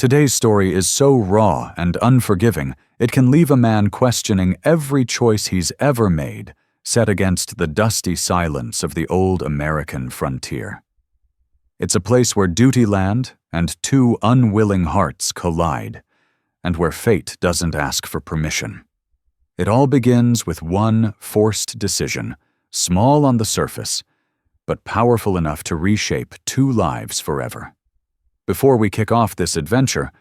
Today's story is so raw and unforgiving, it can leave a man questioning every choice he's ever made, set against the dusty silence of the old American frontier. It's a place where duty land and two unwilling hearts collide, and where fate doesn't ask for permission. It all begins with one forced decision, small on the surface, but powerful enough to reshape two lives forever. Before we kick off this adventure,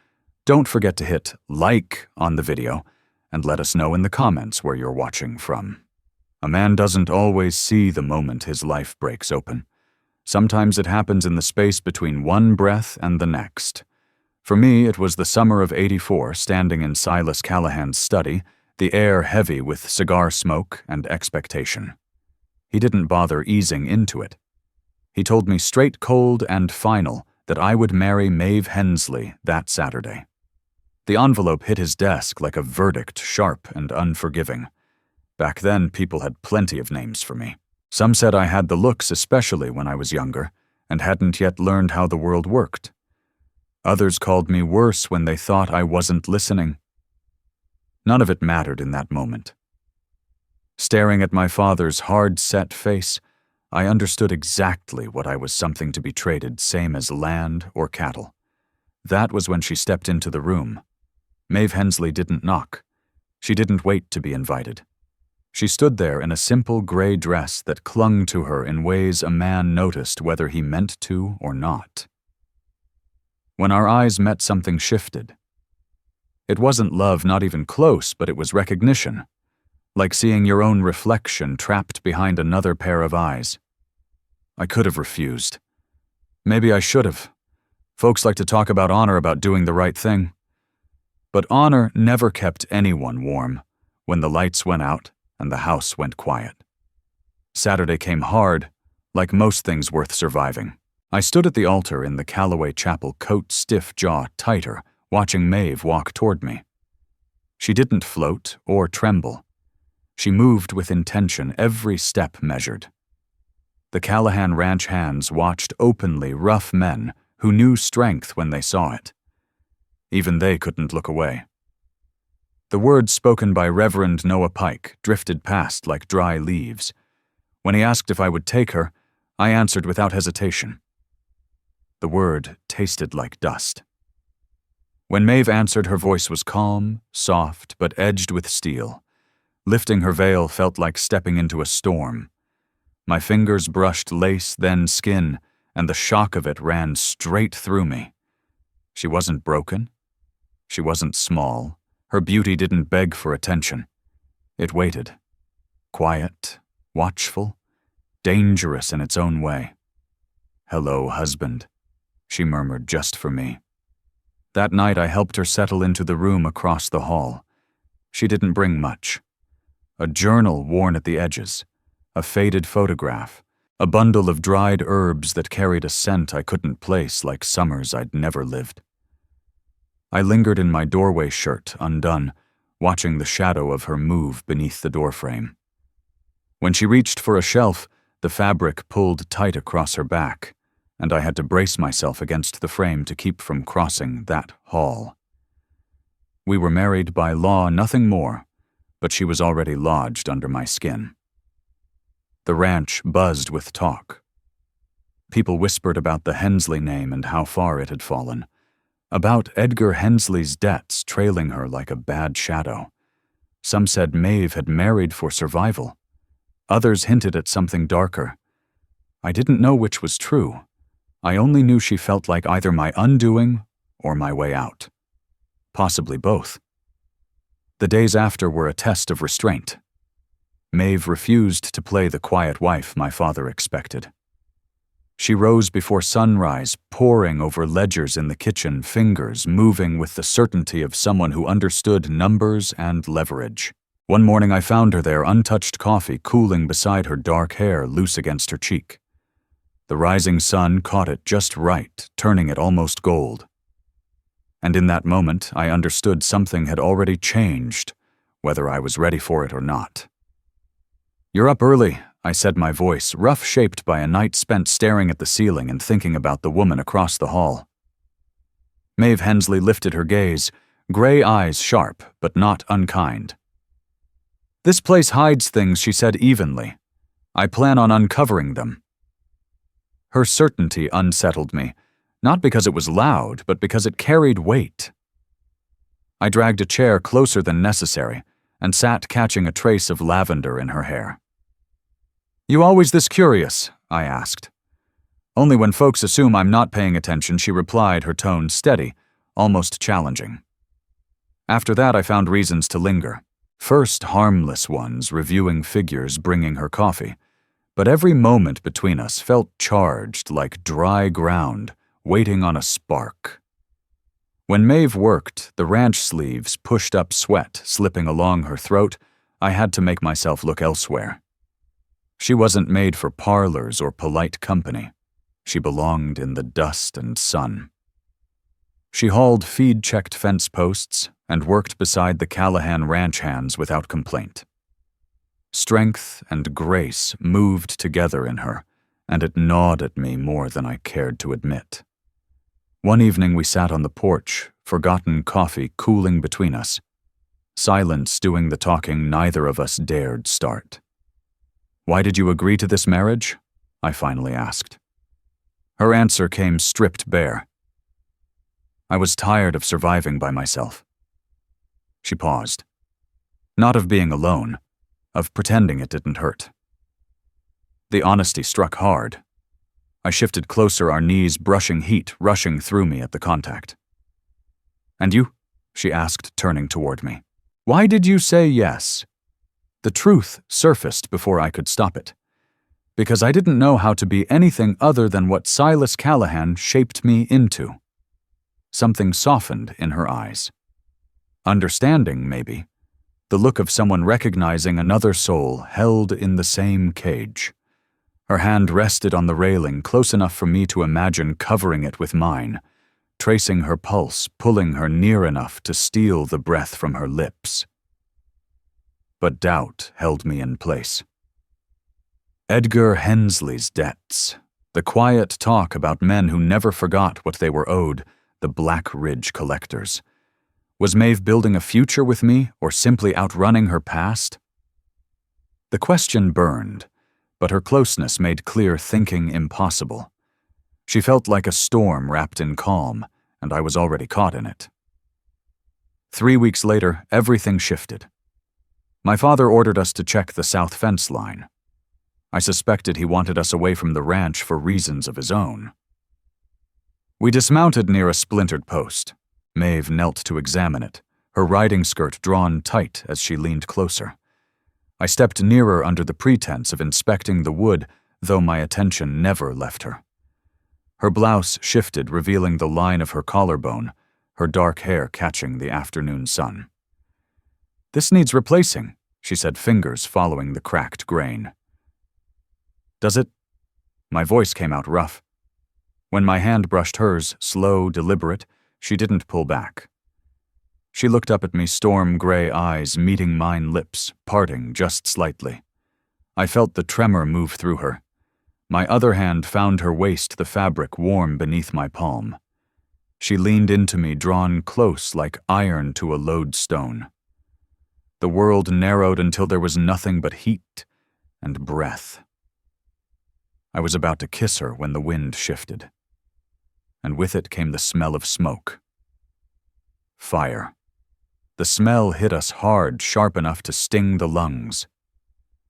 don't forget to hit like on the video and let us know in the comments where you're watching from. A man doesn't always see the moment his life breaks open. Sometimes it happens in the space between one breath and the next. For me, it was the summer of '84, standing in Silas Callahan's study, the air heavy with cigar smoke and expectation. He didn't bother easing into it. He told me straight cold and final that I would marry Maeve Hensley that Saturday. The envelope hit his desk like a verdict, sharp and unforgiving. Back then, people had plenty of names for me. Some said I had the looks, especially when I was younger, and hadn't yet learned how the world worked. Others called me worse when they thought I wasn't listening. None of it mattered in that moment. Staring at my father's hard-set face, I understood exactly what I was something to be traded, same as land or cattle. That was when she stepped into the room. Maeve Hensley didn't knock. She didn't wait to be invited. She stood there in a simple gray dress that clung to her in ways a man noticed whether he meant to or not. When our eyes met, something shifted. It wasn't love, not even close, but it was recognition. Like seeing your own reflection trapped behind another pair of eyes. I could have refused. Maybe I should have. Folks like to talk about honor, about doing the right thing. But honor never kept anyone warm when the lights went out and the house went quiet. Saturday came hard, like most things worth surviving. I stood at the altar in the Callaway Chapel, coat stiff, jaw tighter, watching Maeve walk toward me. She didn't float or tremble. She moved with intention, every step measured. The Callahan Ranch hands watched openly rough men who knew strength when they saw it. Even they couldn't look away. The words spoken by Reverend Noah Pike drifted past like dry leaves. When he asked if I would take her, I answered without hesitation. The word tasted like dust. When Maeve answered, her voice was calm, soft, but edged with steel. Lifting her veil felt like stepping into a storm. My fingers brushed lace, then skin, and the shock of it ran straight through me. She wasn't broken. She wasn't small. Her beauty didn't beg for attention. It waited. Quiet, watchful, dangerous in its own way. "Hello, husband," she murmured just for me. That night I helped her settle into the room across the hall. She didn't bring much. A journal worn at the edges, a faded photograph, a bundle of dried herbs that carried a scent I couldn't place, like summers I'd never lived. I lingered in my doorway shirt, undone, watching the shadow of her move beneath the doorframe. When she reached for a shelf, the fabric pulled tight across her back, and I had to brace myself against the frame to keep from crossing that hall. We were married by law, nothing more, but she was already lodged under my skin. The ranch buzzed with talk. People whispered about the Hensley name and how far it had fallen, about Edgar Hensley's debts trailing her like a bad shadow. Some said Maeve had married for survival. Others hinted at something darker. I didn't know which was true. I only knew she felt like either my undoing or my way out. Possibly both. The days after were a test of restraint. Maeve refused to play the quiet wife my father expected. She rose before sunrise, poring over ledgers in the kitchen, fingers moving with the certainty of someone who understood numbers and leverage. One morning I found her there, untouched coffee cooling beside her, dark hair loose against her cheek. The rising sun caught it just right, turning it almost gold. And in that moment, I understood something had already changed, whether I was ready for it or not. "You're up early," I said, my voice rough-shaped by a night spent staring at the ceiling and thinking about the woman across the hall. Maeve Hensley lifted her gaze, gray eyes sharp but not unkind. "This place hides things," she said evenly. "I plan on uncovering them." Her certainty unsettled me, not because it was loud, but because it carried weight. I dragged a chair closer than necessary and sat catching a trace of lavender in her hair. "You always this curious?" I asked. "Only when folks assume I'm not paying attention," she replied, her tone steady, almost challenging. After that, I found reasons to linger. First, harmless ones, reviewing figures, bringing her coffee. But every moment between us felt charged like dry ground, waiting on a spark. When Maeve worked, the ranch sleeves pushed up sweat, slipping along her throat. I had to make myself look elsewhere. She wasn't made for parlors or polite company. She belonged in the dust and sun. She hauled feed-checked fence posts and worked beside the Callahan ranch hands without complaint. Strength and grace moved together in her, and it gnawed at me more than I cared to admit. One evening we sat on the porch, forgotten coffee cooling between us. Silence doing the talking neither of us dared start. "Why did you agree to this marriage?" I finally asked. Her answer came stripped bare. "I was tired of surviving by myself." She paused. Not of being alone, of pretending it didn't hurt. The honesty struck hard. I shifted closer, our knees brushing heat rushing through me at the contact. "And you?" she asked, turning toward me. "Why did you say yes?" The truth surfaced before I could stop it. Because I didn't know how to be anything other than what Silas Callahan shaped me into. Something softened in her eyes. Understanding, maybe. The look of someone recognizing another soul held in the same cage. Her hand rested on the railing, close enough for me to imagine covering it with mine, tracing her pulse, pulling her near enough to steal the breath from her lips. But doubt held me in place. Edgar Hensley's debts, the quiet talk about men who never forgot what they were owed, the Black Ridge collectors. Was Maeve building a future with me, or simply outrunning her past? The question burned, but her closeness made clear thinking impossible. She felt like a storm wrapped in calm, and I was already caught in it. 3 weeks later, everything shifted. My father ordered us to check the south fence line. I suspected he wanted us away from the ranch for reasons of his own. We dismounted near a splintered post. Maeve knelt to examine it, her riding skirt drawn tight as she leaned closer. I stepped nearer under the pretense of inspecting the wood, though my attention never left her. Her blouse shifted, revealing the line of her collarbone, her dark hair catching the afternoon sun. "This needs replacing," she said, fingers following the cracked grain. "Does it?" My voice came out rough. When my hand brushed hers, slow, deliberate, she didn't pull back. She looked up at me, storm-gray eyes meeting mine lips, parting just slightly. I felt the tremor move through her. My other hand found her waist, the fabric warm beneath my palm. She leaned into me, drawn close like iron to a lodestone. The world narrowed until there was nothing but heat and breath. I was about to kiss her when the wind shifted. And with it came the smell of smoke. Fire. The smell hit us hard, sharp enough to sting the lungs.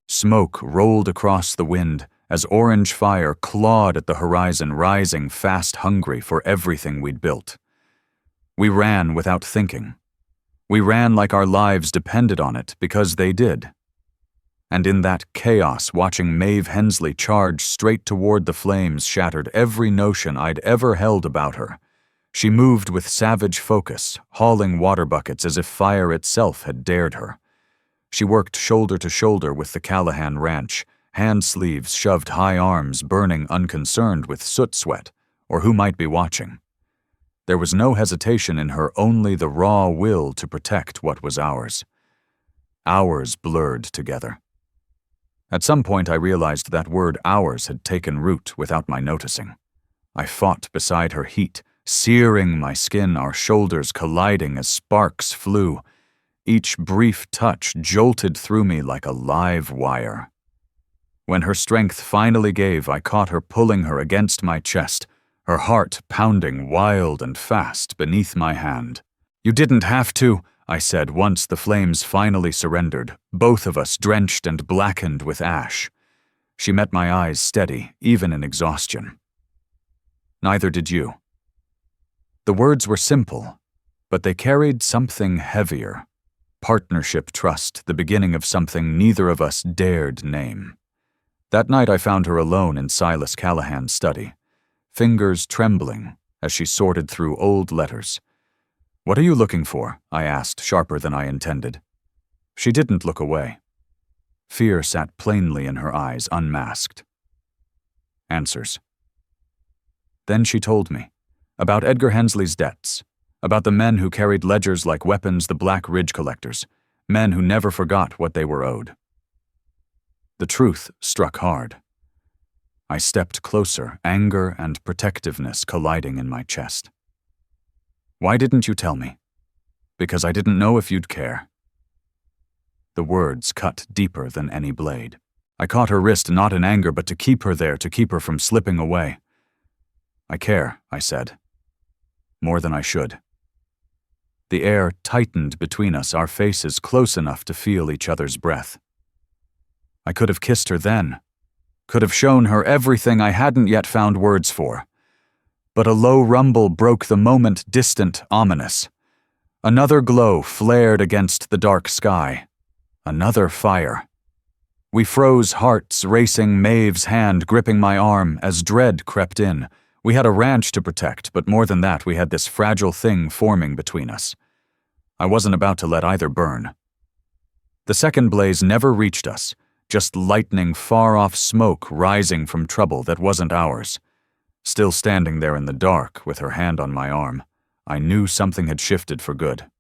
Smoke rolled across the wind as orange fire clawed at the horizon, rising fast, hungry for everything we'd built. We ran without thinking. We ran like our lives depended on it, because they did. And in that chaos, watching Maeve Hensley charge straight toward the flames shattered every notion I'd ever held about her. She moved with savage focus, hauling water buckets as if fire itself had dared her. She worked shoulder to shoulder with the Callahan ranch, hand sleeves shoved high, arms burning, unconcerned with soot sweat or who might be watching. There was no hesitation in her, only the raw will to protect what was ours. Ours blurred together. At some point I realized that word ours had taken root without my noticing. I fought beside her heat, searing my skin, our shoulders colliding as sparks flew. Each brief touch jolted through me like a live wire. When her strength finally gave, I caught her pulling her against my chest, her heart pounding wild and fast beneath my hand. "You didn't have to," I said once the flames finally surrendered, both of us drenched and blackened with ash. She met my eyes steady, even in exhaustion. "Neither did you." The words were simple, but they carried something heavier. Partnership trust, the beginning of something neither of us dared name. That night I found her alone in Silas Callahan's study, fingers trembling as she sorted through old letters. "What are you looking for?" I asked, sharper than I intended. She didn't look away. Fear sat plainly in her eyes, unmasked. "Answers." Then she told me about Edgar Hensley's debts, about the men who carried ledgers like weapons, the Black Ridge collectors, men who never forgot what they were owed. The truth struck hard. I stepped closer, anger and protectiveness colliding in my chest. "Why didn't you tell me?" "Because I didn't know if you'd care." The words cut deeper than any blade. I caught her wrist, not in anger, but to keep her there, to keep her from slipping away. "I care," I said. "More than I should." The air tightened between us, our faces close enough to feel each other's breath. I could have kissed her then, could have shown her everything I hadn't yet found words for. But a low rumble broke the moment, distant, ominous. Another glow flared against the dark sky. Another fire. We froze, hearts racing, Maeve's hand gripping my arm as dread crept in. We had a ranch to protect, but more than that, we had this fragile thing forming between us. I wasn't about to let either burn. The second blaze never reached us, just lightning, far-off smoke rising from trouble that wasn't ours. Still standing there in the dark, with her hand on my arm, I knew something had shifted for good.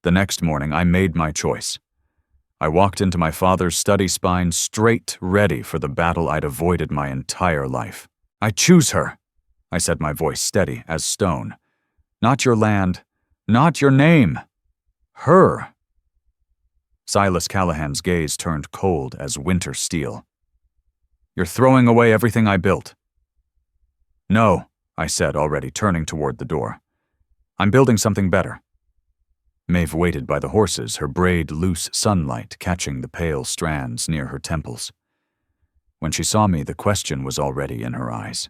The next morning, I made my choice. I walked into my father's study, spine straight, ready for the battle I'd avoided my entire life. "I choose her," I said, my voice steady as stone. "Not your land, not your name. Her." Silas Callahan's gaze turned cold as winter steel. "You're throwing away everything I built." "No," I said, already turning toward the door. "I'm building something better." Maeve waited by the horses, her braid loose sunlight catching the pale strands near her temples. When she saw me, the question was already in her eyes.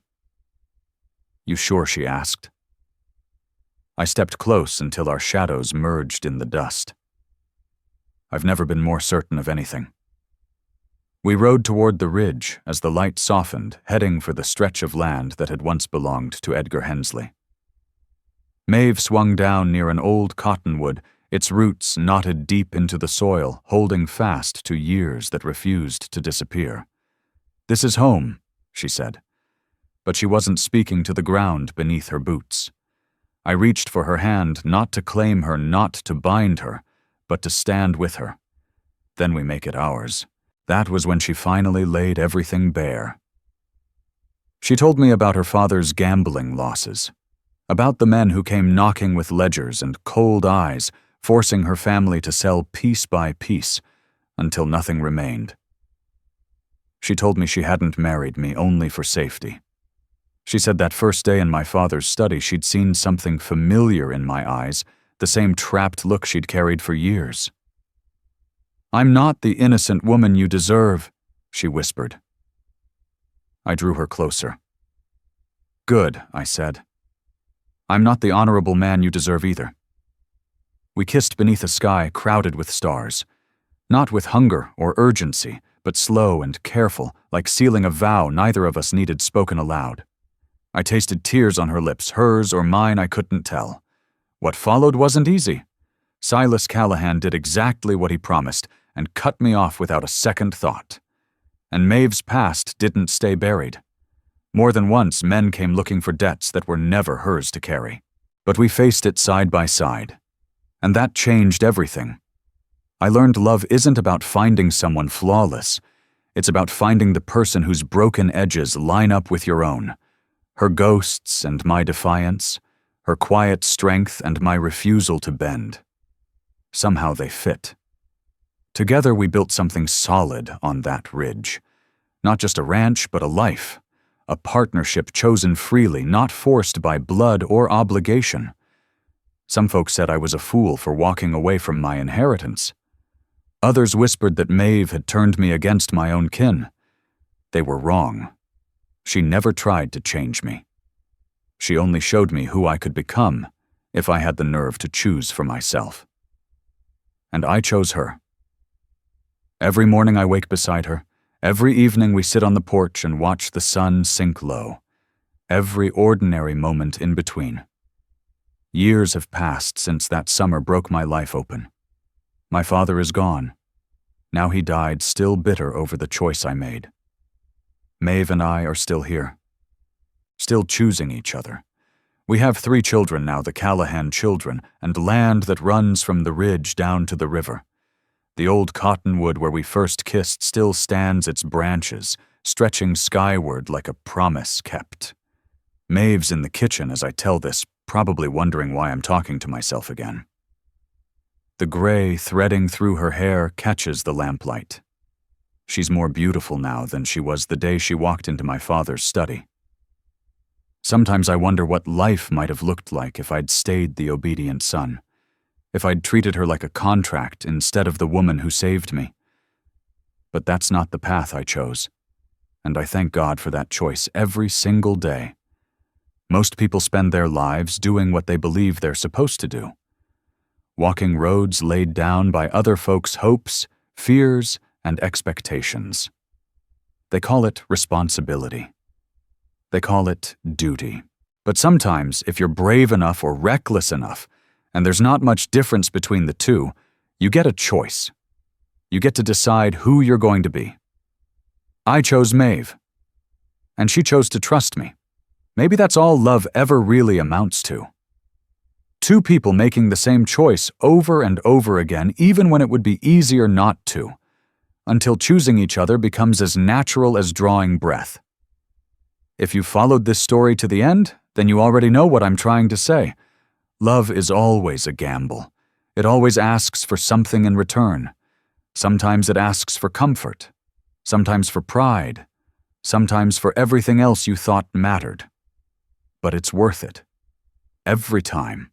"You sure?" she asked. I stepped close until our shadows merged in the dust. "I've never been more certain of anything." We rode toward the ridge as the light softened, heading for the stretch of land that had once belonged to Edgar Hensley. Maeve swung down near an old cottonwood, its roots knotted deep into the soil, holding fast to years that refused to disappear. "This is home," she said. But she wasn't speaking to the ground beneath her boots. I reached for her hand, not to claim her, not to bind her, but to stand with her. Then we make it ours. That was when she finally laid everything bare. She told me about her father's gambling losses, about the men who came knocking with ledgers and cold eyes, forcing her family to sell piece by piece until nothing remained. She told me she hadn't married me only for safety. She said that first day in my father's study she'd seen something familiar in my eyes, the same trapped look she'd carried for years. "I'm not the innocent woman you deserve," she whispered. I drew her closer. "Good," I said. "I'm not the honorable man you deserve either." We kissed beneath a sky crowded with stars, not with hunger or urgency, but slow and careful, like sealing a vow neither of us needed spoken aloud. I tasted tears on her lips, hers or mine I couldn't tell. What followed wasn't easy. Silas Callahan did exactly what he promised and cut me off without a second thought. And Maeve's past didn't stay buried. More than once, men came looking for debts that were never hers to carry. But we faced it side by side. And that changed everything. I learned love isn't about finding someone flawless. It's about finding the person whose broken edges line up with your own. Her ghosts and my defiance, her quiet strength and my refusal to bend. Somehow they fit. Together we built something solid on that ridge. Not just a ranch, but a life. A partnership chosen freely, not forced by blood or obligation. Some folks said I was a fool for walking away from my inheritance. Others whispered that Maeve had turned me against my own kin. They were wrong. She never tried to change me. She only showed me who I could become if I had the nerve to choose for myself. And I chose her. Every morning I wake beside her. Every evening we sit on the porch and watch the sun sink low. Every ordinary moment in between. Years have passed since that summer broke my life open. My father is gone. Now he died, still bitter over the choice I made. Maeve and I are still here. Still choosing each other. We have 3 children now, the Callahan children, and land that runs from the ridge down to the river. The old cottonwood where we first kissed still stands its branches, stretching skyward like a promise kept. Maeve's in the kitchen as I tell this, probably wondering why I'm talking to myself again. The gray threading through her hair catches the lamplight. She's more beautiful now than she was the day she walked into my father's study. Sometimes I wonder what life might have looked like if I'd stayed the obedient son. If I'd treated her like a contract instead of the woman who saved me. But that's not the path I chose, and I thank God for that choice every single day. Most people spend their lives doing what they believe they're supposed to do. Walking roads laid down by other folks' hopes, fears, and expectations. They call it responsibility. They call it duty. But sometimes, if you're brave enough or reckless enough, and there's not much difference between the two, you get a choice. You get to decide who you're going to be. I chose Maeve, and she chose to trust me. Maybe that's all love ever really amounts to. 2 people making the same choice over and over again, even when it would be easier not to, until choosing each other becomes as natural as drawing breath. If you followed this story to the end, then you already know what I'm trying to say. Love is always a gamble. It always asks for something in return. Sometimes it asks for comfort. Sometimes for pride. Sometimes for everything else you thought mattered. But it's worth it. Every time.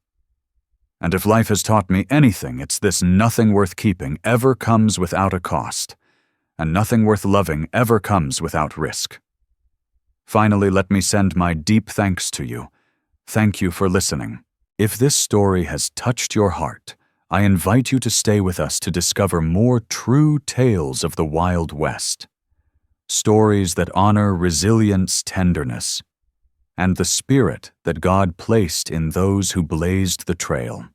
And if life has taught me anything, it's this: nothing worth keeping ever comes without a cost. And nothing worth loving ever comes without risk. Finally, let me send my deep thanks to you. Thank you for listening. If this story has touched your heart, I invite you to stay with us to discover more true tales of the Wild West. Stories that honor resilience, tenderness, and the spirit that God placed in those who blazed the trail.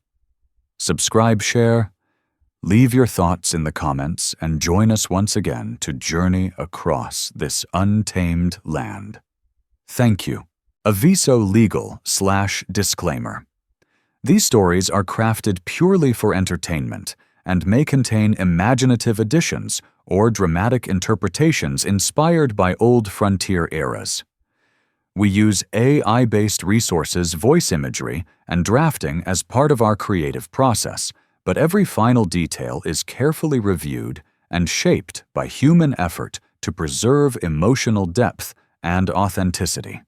Subscribe, share, leave your thoughts in the comments, and join us once again to journey across this untamed land. Thank you. Aviso Legal/Disclaimer. These stories are crafted purely for entertainment and may contain imaginative additions or dramatic interpretations inspired by old frontier eras. We use AI-based resources, voice imagery, and drafting as part of our creative process, but every final detail is carefully reviewed and shaped by human effort to preserve emotional depth and authenticity.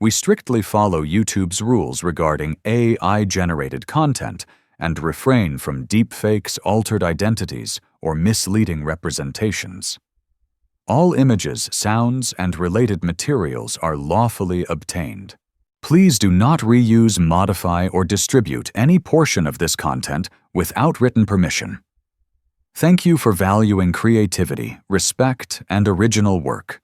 We strictly follow YouTube's rules regarding AI-generated content and refrain from deepfakes, altered identities, or misleading representations. All images, sounds, and related materials are lawfully obtained. Please do not reuse, modify, or distribute any portion of this content without written permission. Thank you for valuing creativity, respect, and original work.